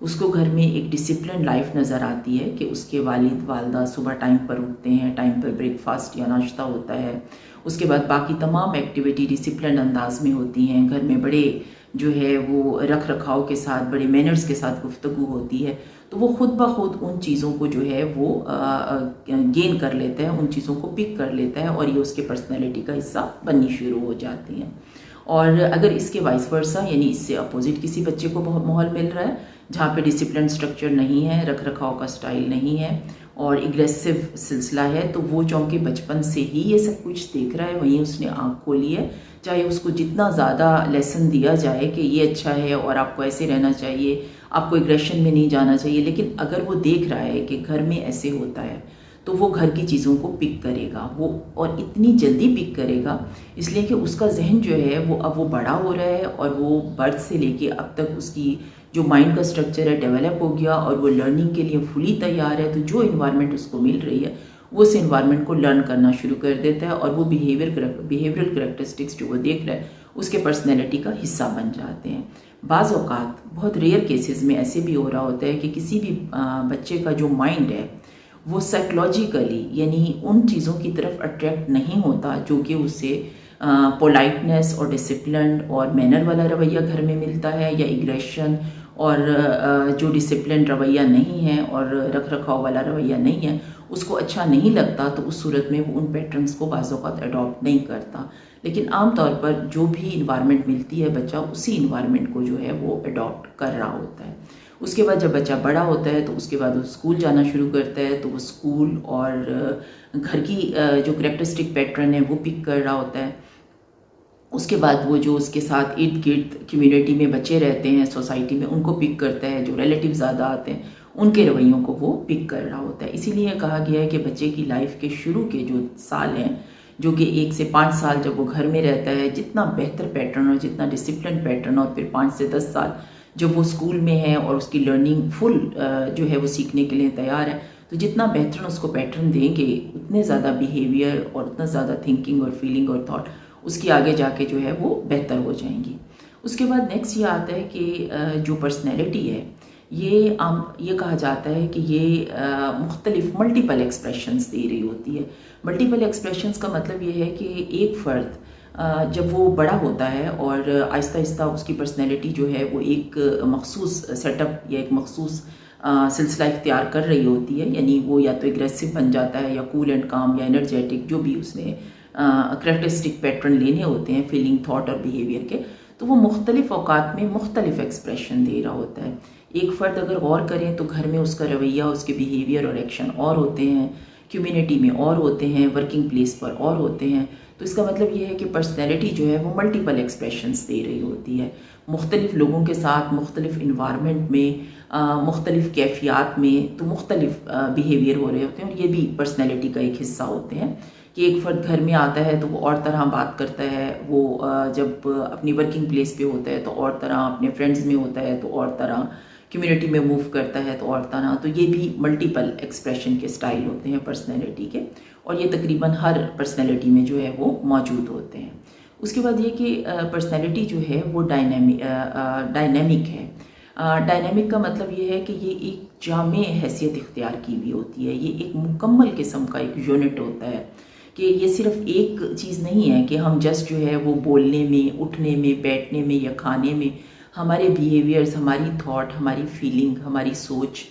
اس کو گھر میں ایک ڈسپلن لائف نظر آتی ہے کہ اس کے والد والدہ صبح ٹائم پر اٹھتے ہیں، ٹائم پر بریک فاسٹ یا ناشتہ ہوتا ہے، اس کے بعد باقی تمام ایکٹیویٹی ڈسپلن انداز میں ہوتی ہیں، گھر میں بڑے جو ہے وہ رکھ رکھاؤ کے ساتھ، بڑے مینرز کے ساتھ گفتگو ہوتی ہے، تو وہ خود بخود ان چیزوں کو جو ہے وہ گین کر لیتا ہے، ان چیزوں کو پک کر لیتا ہے اور یہ اس کے پرسنالٹی کا حصہ بننی شروع ہو جاتی ہیں۔ اور اگر اس کے وائس ورسا یعنی اس سے اپوزٹ کسی بچے کو ماحول مل رہا ہے جہاں پہ ڈسپلن سٹرکچر نہیں ہے، رکھ رکھاؤ کا سٹائل نہیں ہے اور اگریسو سلسلہ ہے، تو وہ چونکہ بچپن سے ہی یہ سب کچھ دیکھ رہا ہے، وہیں اس نے آنکھ کھولی ہے، چاہے اس کو جتنا زیادہ لیسن دیا جائے کہ یہ اچھا ہے اور آپ کو ایسے رہنا چاہیے، آپ کو اگریشن میں نہیں جانا چاہیے، لیکن اگر وہ دیکھ رہا ہے کہ گھر میں ایسے ہوتا ہے تو وہ گھر کی چیزوں کو پک کرے گا، وہ اور اتنی جلدی پک کرے گا اس لیے کہ اس کا ذہن جو ہے وہ اب وہ بڑا ہو رہا ہے اور وہ برتھ سے لے کے اب تک اس کی جو مائنڈ کا سٹرکچر ہے ڈیولپ ہو گیا اور وہ لرننگ کے لیے فلی تیار ہے، تو جو انوائرمنٹ اس کو مل رہی ہے وہ اس انوائرمنٹ کو لرن کرنا شروع کر دیتا ہے اور وہ بیہیورل کریکٹرسٹکس جو وہ دیکھ رہا ہے اس کے پرسنالٹی کا حصہ بن جاتے ہیں۔ بعض اوقات بہت ریئر کیسز میں ایسے بھی ہو رہا ہوتا ہے کہ کسی بھی بچے کا جو مائنڈ ہے وہ سائیکلوجیکلی یعنی ان چیزوں کی طرف اٹریکٹ نہیں ہوتا جو کہ اسے پولائٹنس اور ڈسپلن اور مینر والا رویہ گھر میں ملتا ہے، یا اگریشن اور جو ڈسپلن رویہ نہیں ہے اور رکھ رکھاؤ والا رویہ نہیں ہے اس کو اچھا نہیں لگتا، تو اس صورت میں وہ ان پیٹرنز کو بعض اوقات اڈاپٹ نہیں کرتا۔ لیکن عام طور پر جو بھی انوائرمنٹ ملتی ہے بچہ اسی انوائرمنٹ کو جو ہے وہ اڈاپٹ کر رہا ہوتا ہے۔ اس کے بعد جب بچہ بڑا ہوتا ہے تو اس کے بعد وہ اسکول جانا شروع کرتا ہے، تو وہ اسکول اور گھر کی جو کریکٹرسٹک پیٹرن ہے وہ پک کر رہا ہوتا ہے۔ اس کے بعد وہ جو اس کے ساتھ ارد گرد کمیونٹی میں بچے رہتے ہیں، سوسائٹی میں، ان کو پک کرتا ہے، جو ریلیٹیو زیادہ آتے ہیں ان کے رویوں کو وہ پک کر رہا ہوتا ہے۔ اسی لیے کہا گیا ہے کہ بچے کی لائف کے شروع کے جو سال ہیں، جو کہ 1 سے 5 سال جب وہ گھر میں رہتا ہے، جتنا بہتر پیٹرن اور جتنا ڈسپلن پیٹرن، اور پھر 5 سے 10 سال جب وہ اسکول میں ہے اور اس کی لرننگ فل جو ہے وہ سیکھنے کے لیے تیار ہے، تو جتنا بہتر اس کو پیٹرن دیں گے اتنے زیادہ بیہیویئر اور اتنا زیادہ تھنکنگ اور فیلنگ اور تھاٹ اس کی آگے جا کے جو ہے وہ بہتر ہو جائیں گی۔ اس کے بعد نیکسٹ یہ آتا ہے کہ جو پرسنالٹی ہے یہ کہا جاتا ہے کہ یہ مختلف ملٹیپل ایکسپریشنز دے رہی ہوتی ہے۔ ملٹیپل ایکسپریشنز کا مطلب یہ ہے کہ ایک فرد جب وہ بڑا ہوتا ہے اور آہستہ آہستہ اس کی پرسنالٹی جو ہے وہ ایک مخصوص سیٹ اپ یا ایک مخصوص سلسلہ اختیار کر رہی ہوتی ہے، یعنی وہ یا تو اگریسو بن جاتا ہے یا کول اینڈ کام یا انرجیٹک، جو بھی اس نے کریکٹرسٹک پیٹرن لینے ہوتے ہیں فیلنگ، تھاٹ اور بیہیویئر کے، تو وہ مختلف اوقات میں مختلف ایکسپریشن دے رہا ہوتا ہے۔ ایک فرد اگر غور کریں تو گھر میں اس کا رویہ، اس کے بیہیویئر اور ایکشن اور ہوتے ہیں، کمیونٹی میں اور ہوتے ہیں، ورکنگ پلیس پر اور ہوتے ہیں، تو اس کا مطلب یہ ہے کہ پرسنالٹی جو ہے وہ ملٹیپل ایکسپریشنز دے رہی ہوتی ہے، مختلف لوگوں کے ساتھ، مختلف انوائرمنٹ میں، مختلف کیفیات میں، تو مختلف بیہیویئر ہو رہے ہوتے ہیں، اور یہ بھی پرسنالٹی کا ایک حصہ ہوتے ہیں کہ ایک فرد گھر میں آتا ہے تو وہ اور طرح بات کرتا ہے، وہ جب اپنی ورکنگ پلیس پہ ہوتا ہے تو اور طرح، اپنے فرینڈز میں ہوتا ہے تو اور طرح، کمیونٹی میں موو کرتا ہے تو اور طرح، تو یہ بھی ملٹیپل ایکسپریشن کے سٹائل ہوتے ہیں پرسنالٹی کے، اور یہ تقریباً ہر پرسنالٹی میں جو ہے وہ موجود ہوتے ہیں۔ اس کے بعد یہ کہ پرسنالٹی جو ہے وہ ڈائنامک ہے۔ ڈائنامک کا مطلب یہ ہے کہ یہ ایک جامع حیثیت اختیار کی ہوئی ہوتی ہے، یہ ایک مکمل قسم کا ایک یونٹ ہوتا ہے کہ یہ صرف ایک چیز نہیں ہے کہ ہم جسٹ جو ہے وہ بولنے میں، اٹھنے میں، بیٹھنے میں یا کھانے میں، ہمارے بیہیویئرز، ہماری تھاٹ، ہماری فیلنگ، ہماری سوچ،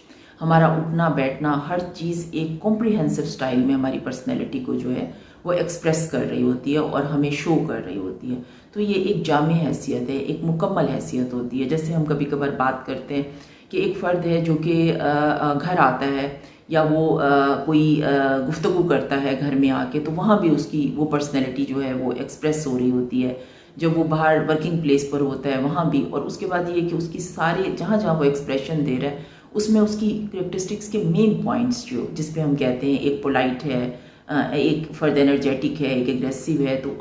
ہمارا اٹھنا بیٹھنا، ہر چیز ایک کمپریہنسو سٹائل میں ہماری پرسنالٹی کو جو ہے وہ ایکسپریس کر رہی ہوتی ہے اور ہمیں شو کر رہی ہوتی ہے۔ تو یہ ایک جامع حیثیت ہے، ایک مکمل حیثیت ہوتی ہے۔ جیسے ہم کبھی کبھار بات کرتے ہیں کہ ایک فرد ہے جو کہ گھر آتا ہے یا وہ کوئی گفتگو کرتا ہے گھر میں آ کے، تو وہاں بھی اس کی وہ پرسنالٹی جو ہے وہ ایکسپریس ہو رہی ہوتی ہے، جب وہ باہر ورکنگ پلیس پر ہوتا ہے وہاں بھی، اور اس کے بعد یہ کہ اس کی سارے جہاں جہاں وہ ایکسپریشن دے رہا ہے اس میں اس کی کریکٹرسٹکس کے مین پوائنٹس جو جس پہ ہم کہتے ہیں ایک پولائٹ ہے، ایک فرد انرجیٹک ہے، ایک اگریسو ہے، تو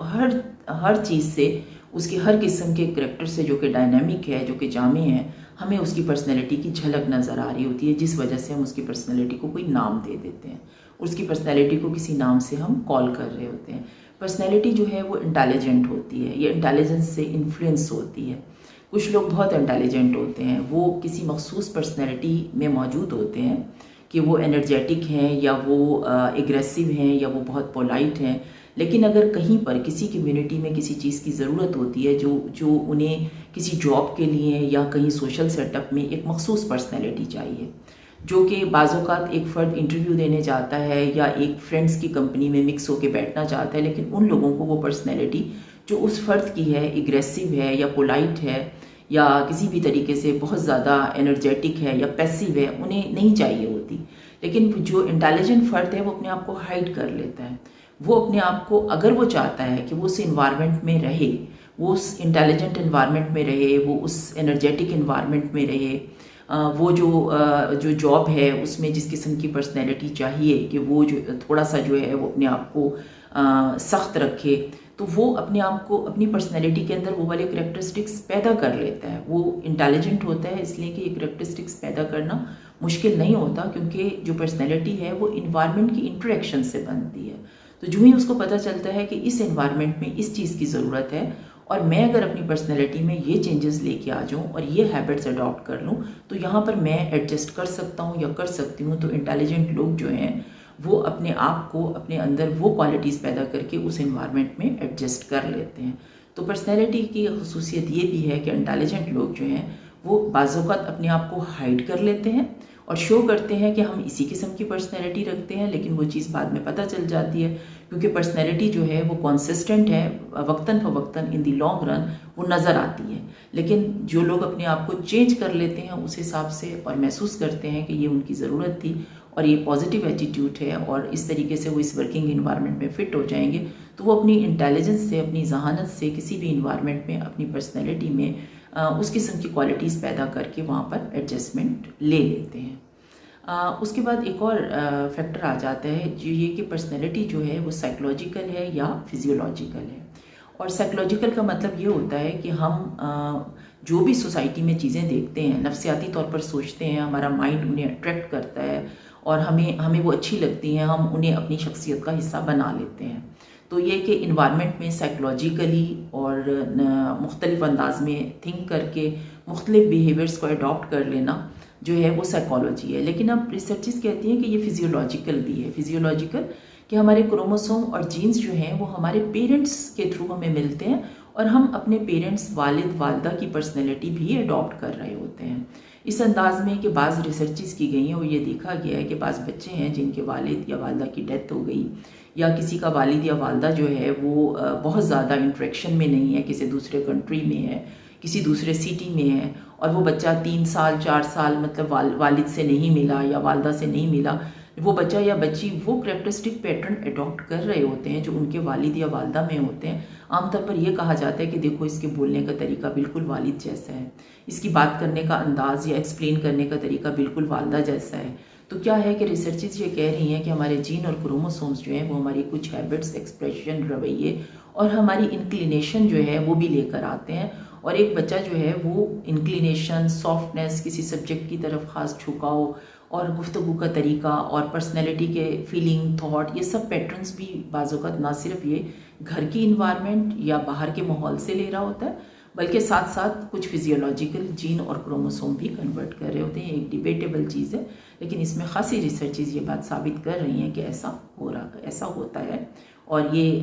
ہر چیز سے، اس کے ہر قسم کے کریکٹر سے جو کہ ڈائنامک ہے، جو کہ جامع ہے، ہمیں اس کی پرسنالٹی کی جھلک نظر آ رہی ہوتی ہے، جس وجہ سے ہم اس کی پرسنالٹی کو کوئی نام دے دیتے ہیں، اس کی پرسنالٹی کو کسی نام سے ہم کال کر رہے ہوتے ہیں۔ پرسنالٹی جو ہے وہ انٹیلیجنٹ ہوتی ہے، یہ انٹیلیجنس سے انفلوئنس ہوتی ہے۔ کچھ لوگ بہت انٹیلیجنٹ ہوتے ہیں، وہ کسی مخصوص پرسنالٹی میں موجود ہوتے ہیں کہ وہ انرجیٹک ہیں یا وہ ایگریسو ہیں یا وہ بہت پولائٹ ہیں، لیکن اگر کہیں پر کسی کمیونٹی میں کسی چیز کی ضرورت ہوتی ہے جو انہیں کسی جاب کے لیے یا کہیں سوشل سیٹ اپ میں ایک مخصوص پرسنالٹی چاہیے، جو کہ بعض اوقات ایک فرد انٹرویو دینے جاتا ہے یا ایک فرینڈس کی کمپنی میں مکس ہو کے بیٹھنا چاہتا ہے، لیکن ان لوگوں کو وہ پرسنالٹی جو اس فرد کی ہے، ایگریسو ہے یا پولائٹ ہے یا کسی بھی طریقے سے بہت زیادہ انرجیٹک ہے یا پیسیو ہے، انہیں نہیں چاہیے ہوتی۔ لیکن جو انٹیلیجنٹ فرد ہے وہ اپنے آپ کو ہائڈ کر لیتا ہے، وہ اپنے آپ کو، اگر وہ چاہتا ہے کہ وہ اس انوائرمنٹ میں رہے، وہ اس انٹیلیجنٹ انوائرمنٹ میں رہے، وہ اس انرجیٹک انوائرمنٹ میں رہے، وہ جو جاب ہے اس میں جس قسم کی پرسنالٹی چاہیے کہ وہ جو تھوڑا سا جو ہے وہ اپنے آپ کو سخت رکھے، تو وہ اپنے آپ کو اپنی پرسنالٹی کے اندر وہ والے کریکٹرسٹکس پیدا کر لیتا ہے۔ وہ انٹیلیجنٹ ہوتا ہے اس لیے کہ یہ کریکٹرسٹکس پیدا کرنا مشکل نہیں ہوتا، کیونکہ جو پرسنالٹی ہے وہ انوائرمنٹ کی انٹریکشن سے بنتی ہے۔ تو جو ہی اس کو پتہ چلتا ہے کہ اس انوائرمنٹ میں اس چیز کی ضرورت ہے اور میں اگر اپنی پرسنالٹی میں یہ چینجز لے کے آ جاؤں اور یہ ہیبٹس اڈاپٹ کر لوں تو یہاں پر میں ایڈجسٹ کر سکتا ہوں یا کر سکتی ہوں، تو انٹیلیجنٹ لوگ جو ہیں وہ اپنے آپ کو اپنے اندر وہ کوالٹیز پیدا کر کے اس انوائرمنٹ میں ایڈجسٹ کر لیتے ہیں۔ تو پرسنالٹی کی خصوصیت یہ بھی ہے کہ انٹیلیجنٹ لوگ جو ہیں وہ بعض اوقات اپنے آپ کو ہائڈ کر لیتے ہیں اور شو کرتے ہیں کہ ہم اسی قسم کی پرسنالٹی رکھتے ہیں، لیکن وہ چیز بعد میں پتہ چل جاتی ہے، کیونکہ پرسنالٹی جو ہے وہ کنسسٹنٹ ہے، وقتاً فوقتاً ان دی لانگ رن وہ نظر آتی ہے، لیکن جو لوگ اپنے آپ کو چینج کر لیتے ہیں اس حساب سے اور محسوس کرتے ہیں کہ یہ ان کی ضرورت تھی اور یہ پازیٹیو ایٹیٹیوڈ ہے اور اس طریقے سے وہ اس ورکنگ انوائرمنٹ میں فٹ ہو جائیں گے، تو وہ اپنی انٹیلیجنس سے، اپنی ذہانت سے کسی بھی انوائرمنٹ میں اپنی پرسنالٹی میں اس قسم کی کوالٹیز پیدا کر کے وہاں پر ایڈجسٹمنٹ لے لیتے ہیں۔ اس کے بعد ایک اور فیکٹر آ جاتا ہے جو یہ کہ پرسنالٹی جو ہے وہ سائیکولوجیکل ہے یا فزیولوجیکل ہے۔ اور سائیکولوجیکل کا مطلب یہ ہوتا ہے کہ ہم جو بھی سوسائٹی میں چیزیں دیکھتے ہیں، نفسیاتی طور پر سوچتے ہیں، ہمارا مائنڈ انہیں اٹریکٹ کرتا ہے اور ہمیں وہ اچھی لگتی ہیں، ہم انہیں اپنی شخصیت کا حصہ بنا لیتے ہیں۔ تو یہ کہ انوائرمنٹ میں سائیکولوجیکلی اور مختلف انداز میں تھنک کر کے مختلف بیہیویئرس کو اڈاپٹ کر لینا جو ہے وہ سائیکالوجی ہے، لیکن اب ریسرچز کہتی ہیں کہ یہ فزیولوجیکل بھی ہے۔ فزیولوجیکل کہ ہمارے کروموسوم اور جینز جو ہیں وہ ہمارے پیرنٹس کے تھرو ہمیں ملتے ہیں اور ہم اپنے پیرنٹس، والد والدہ کی پرسنالٹی بھی اڈاپٹ کر رہے ہوتے ہیں اس انداز میں کہ بعض ریسرچز کی گئی ہیں اور یہ دیکھا گیا ہے کہ بعض بچے ہیں جن کے والد یا والدہ کی ڈیتھ ہو گئی یا کسی کا والد یا والدہ جو ہے وہ بہت زیادہ انٹریکشن میں نہیں ہے، کسی دوسرے کنٹری میں ہے، کسی دوسرے سٹی میں ہے اور وہ بچہ 3 سال 4 سال مطلب والد سے نہیں ملا یا والدہ سے نہیں ملا، وہ بچہ یا بچی وہ کریکٹرسٹک پیٹرن اڈاپٹ کر رہے ہوتے ہیں جو ان کے والد یا والدہ میں ہوتے ہیں۔ عام طور پر یہ کہا جاتا ہے کہ دیکھو اس کے بولنے کا طریقہ بالکل والد جیسا ہے، اس کی بات کرنے کا انداز یا ایکسپلین کرنے کا طریقہ بالکل والدہ جیسا ہے۔ تو کیا ہے کہ ریسرچز یہ کہہ رہی ہیں کہ ہمارے جین اور کروموسومز جو ہیں وہ ہماری کچھ ہیبٹس، ایکسپریشن، رویے اور ہماری انکلینیشن جو ہے وہ بھی لے کر آتے ہیں، اور ایک بچہ جو ہے وہ انکلینیشن، سافٹنیس، کسی سبجیکٹ کی طرف خاص جھکاؤ اور گفتگو کا طریقہ اور پرسنالٹی کے فیلنگ، تھاٹ، یہ سب پیٹرنز بھی بعض اوقات نہ صرف یہ گھر کی انوائرمنٹ یا باہر کے ماحول سے لے رہا ہوتا ہے بلکہ ساتھ ساتھ کچھ فزیولوجیکل جین اور کروموسوم بھی کنورٹ کر رہے ہوتے ہیں۔ ایک ڈیبیٹیبل چیز ہے، لیکن اس میں خاصی ریسرچز یہ بات ثابت کر رہی ہیں کہ ایسا ہوتا ہے، اور یہ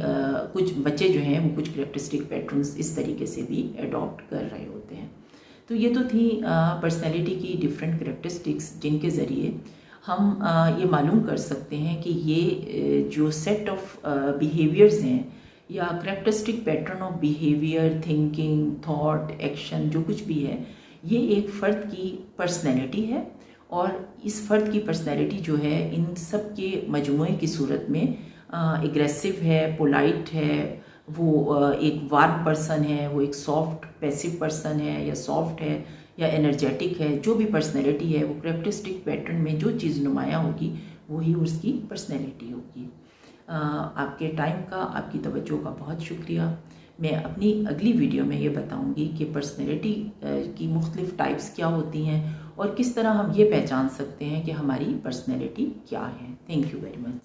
کچھ بچے جو ہیں وہ کچھ کریکٹرسٹک پیٹرنز اس طریقے سے بھی اڈاپٹ کر رہے ہوتے ہیں۔ تو یہ تو تھی پرسنالٹی کی ڈفرینٹ کریکٹرسٹکس جن کے ذریعے ہم یہ معلوم کر سکتے ہیں کہ یہ جو سیٹ آف بیہیویئرز ہیں یا characteristic pattern of behaviour, thinking, thought, action, جو کچھ بھی ہے، یہ ایک فرد کی پرسنالٹی ہے، اور اس فرد کی پرسنالٹی جو ہے ان سب کے مجموعے کی صورت میں ایگریسو ہے، پولائٹ ہے، وہ ایک وارم پرسن ہے، وہ ایک سافٹ پیسو پرسن ہے یا سافٹ ہے یا انرجیٹک ہے، جو بھی پرسنالٹی ہے وہ کریکٹرسٹک پیٹرن میں جو چیز نمایاں ہوگی وہی اس کی پرسنالٹی ہوگی۔ آپ کے ٹائم کا، آپ کی توجہ کا بہت شکریہ۔ میں اپنی اگلی ویڈیو میں یہ بتاؤں گی کہ پرسنالٹی کی مختلف ٹائپس کیا ہوتی ہیں اور کس طرح ہم یہ پہچان سکتے ہیں کہ ہماری پرسنالٹی کیا ہے۔ Thank you very much.